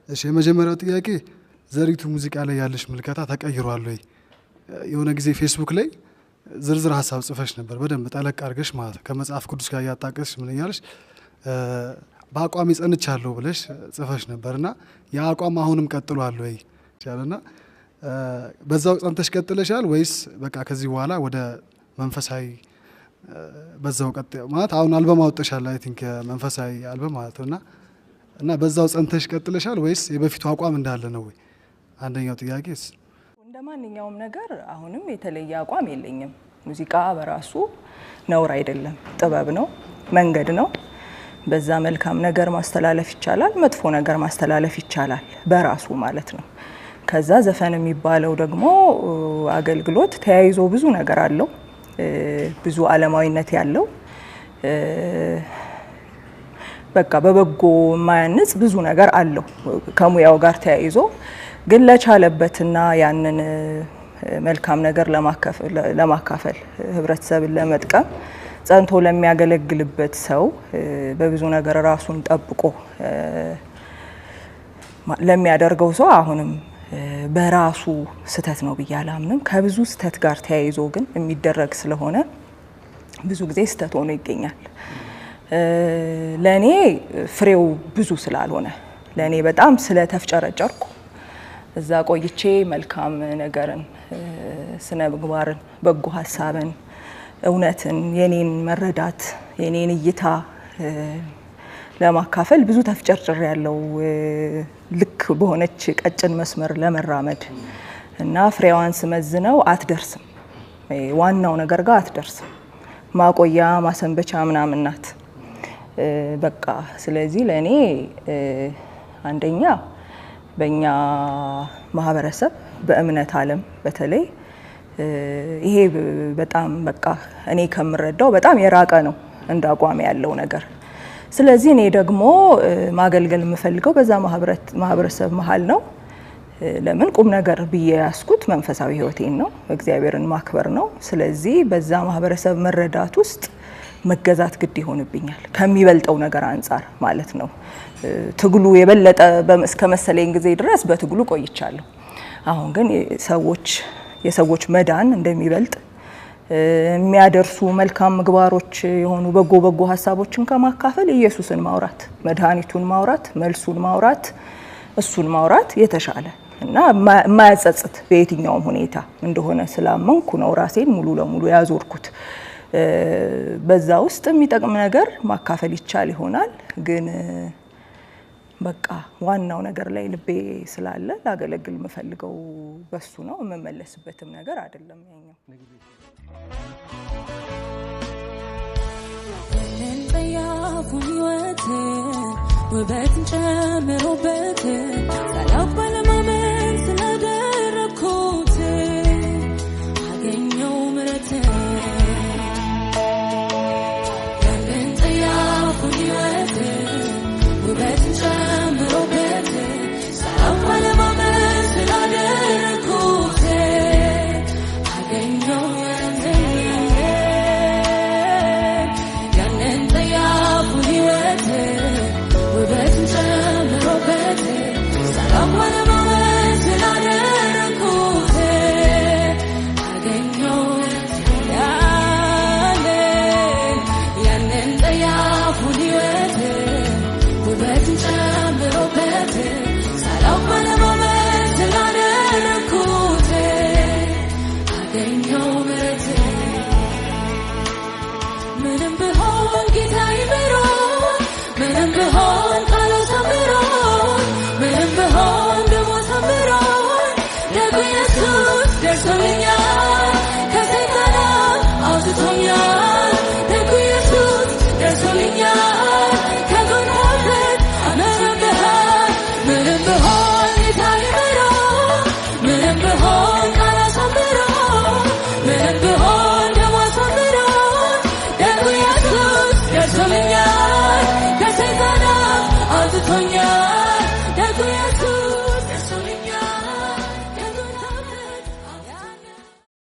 እሺ የመጀመሪያው ጥያቄ ዘሪቱ ሙዚቃ ላይ ያለሽ ምልከታ ተቀይሯል ወይ? የሆነ ጊዜ ፌስቡክ ላይ ዝርዝር ሀሳብ ጽፈሽ ነበር በደንብ ጠለቅ አድርገሽ ማለት ከመጽሐፍ ቅዱስ ጋር ያጣቀስሽ ምን እያልሽ በአቋም ጸንቻለሁ ብለሽ ጽፈሽ ነበርና ያ አቋም አሁንም ቀጥሏል ወይ ይቻላልና በዛው ጸንተሽ ቀጥለሻል ወይስ በቃ ከዚህ በኋላ ወደ መንፈሳዊ በዛው ማለት አሁን አልበም አውጥተሻል አይ ቲንክ መንፈሳዊ አልበም ማለት ነውና እና በዛው ጸንተሽ ቀጥለሻል ወይስ የበፊቱ አቋም እንዳለ ነው ወይ? አንደኛው ጥያቄስ እንደማንኛውም ነገር አሁንም የተለየ አቋም የለኝም። ሙዚቃ በራሱ ነውር አይደለም፣ ጥበብ ነው፣ መንገድ ነው። በዛ መልካም ነገር ማስተላለፍ ይቻላል፣ መጥፎ ነገር ማስተላለፍ ይቻላል በራሱ ማለት ነው። ከዛ ዘፈን የሚባለው ደግሞ አገልግሎት ተያይዞ ብዙ ነገር አለው፣ ብዙ ዓለማዊነት ያለው በቃ በበጎ ማያንጽ ብዙ ነገር አለው ከሙያው ጋር ተያይዞ ግን ለቻለበትና ያንን መልካም ነገር ለማካፈል ህብረተሰብን ለመጥቀም ጸንቶ ለሚያገለግልበት ሰው በብዙ ነገር ራሱን ጠብቆ ለሚያደርገው ሰው አሁንም በራሱ ስተት ነው ብዬ አላምንም። ከብዙ ስተት ጋር ተያይዞ ግን የሚደረግ ስለሆነ ብዙ ጊዜ ስተት ሆኖ ይገኛል። ለኔ ፍሬው ብዙ ስላልሆነ ለኔ በጣም ስለተፍጨረጨርኩ እዛ ቆይቼ መልካም ነገርን ስነ ምግባርን በጎ ሐሳብን እውነትን የኔን መረዳት የኔን እይታ ለማካፈል ብዙ ተፍጨርጭር ያለው ልክ በሆነች ቀጭን መስመር ለመራመድ እና ፍሬዋን ስመዝነው አትደርስም፣ ዋናው ነገር ጋር አትደርስም፣ ማቆያ ማሰንበቻ ምናምን ናት በቃ። ስለዚህ ለኔ አንደኛ በእኛ ማህበረሰብ በእምነት ዓለም በተለይ ይሄ በጣም በቃ እኔ ከምረዳው በጣም የራቀ ነው እንደ አቋም ያለው ነገር። ስለዚህ እኔ ደግሞ ማገልገል የምፈልገው በዛ ማህበረሰብ መሀል ነው። ለምን ቁም ነገር ብዬ ያስኩት መንፈሳዊ ህይወቴን ነው፣ እግዚአብሔርን ማክበር ነው። ስለዚህ በዛ ማህበረሰብ መረዳት ውስጥ መገዛት ግድ ይሆንብኛል ከሚበልጠው ነገር አንፃር ማለት ነው። ትግሉ የበለጠ እስከ መሰለኝ ጊዜ ድረስ በትግሉ ቆይቻለሁ። አሁን ግን የሰዎች መዳን እንደሚበልጥ የሚያደርሱ መልካም ምግባሮች የሆኑ በጎ ሐሳቦችን ከማካፈል ኢየሱስን ማውራት፣ መድኃኒቱን ማውራት፣ መልሱን ማውራት፣ እሱን ማውራት የተሻለ እና የማያጸጽት በየትኛውም ሁኔታ እንደሆነ ስላመንኩ ነው ራሴን ሙሉ ለሙሉ ያዞርኩት። በዛ ውስጥ የሚጠቅም ነገር ማካፈል ይቻል ይሆናል ግን በቃ ዋናው ነገር ላይ ልቤ ስላለ ላገለግል የምፈልገው በሱ ነው። የምመለስበትም ነገር አይደለም ያኛው። እንጠያፉን ህይወት ውበትን ጨምሮበት ሰላም ባለማመን ስላደረኩት አገኘው ምሕረት እንጠያፉን ህይወት ውበትን ጨምሮበት ሰላም ባለማመን ስላደረኩት አገኘው ያንን ጠያፉን ህይወት ውበትን ጨምሮበት ሰላም ባለማመን ስላደረኩት አገኘው ያንን ጠያፉን ህይወት ውበትን ጨምሮበት ሰላም ባለማመን ስላደረኩት አገኘው ምሕረት። ምንም ብሆን ጌታ ይምሮኝ፣ ምንም ብሆን ቃሉ ሰምሮኝ፣ ምንም ብሆን ደሞ ሰምሮኝ ደጉ ኢየሱስ ደርሶልኛል፣ ከሰይጣን አውጥቶኛል። ደጉ ኢየሱስ ደርሶልኛል፣ ከጎን ሆነህ አኖረኛል። ምንም ብሆን ጌታ ይምሮኝ፣ ምንም ብሆን ቃሉ ሰምሮኝ፣ ምንም ብሆን ደሞ ሰምሮኝ ደጉ ኢየሱስ ደርሶልኛል፣ ከሰይጣን አውጥቶኛል።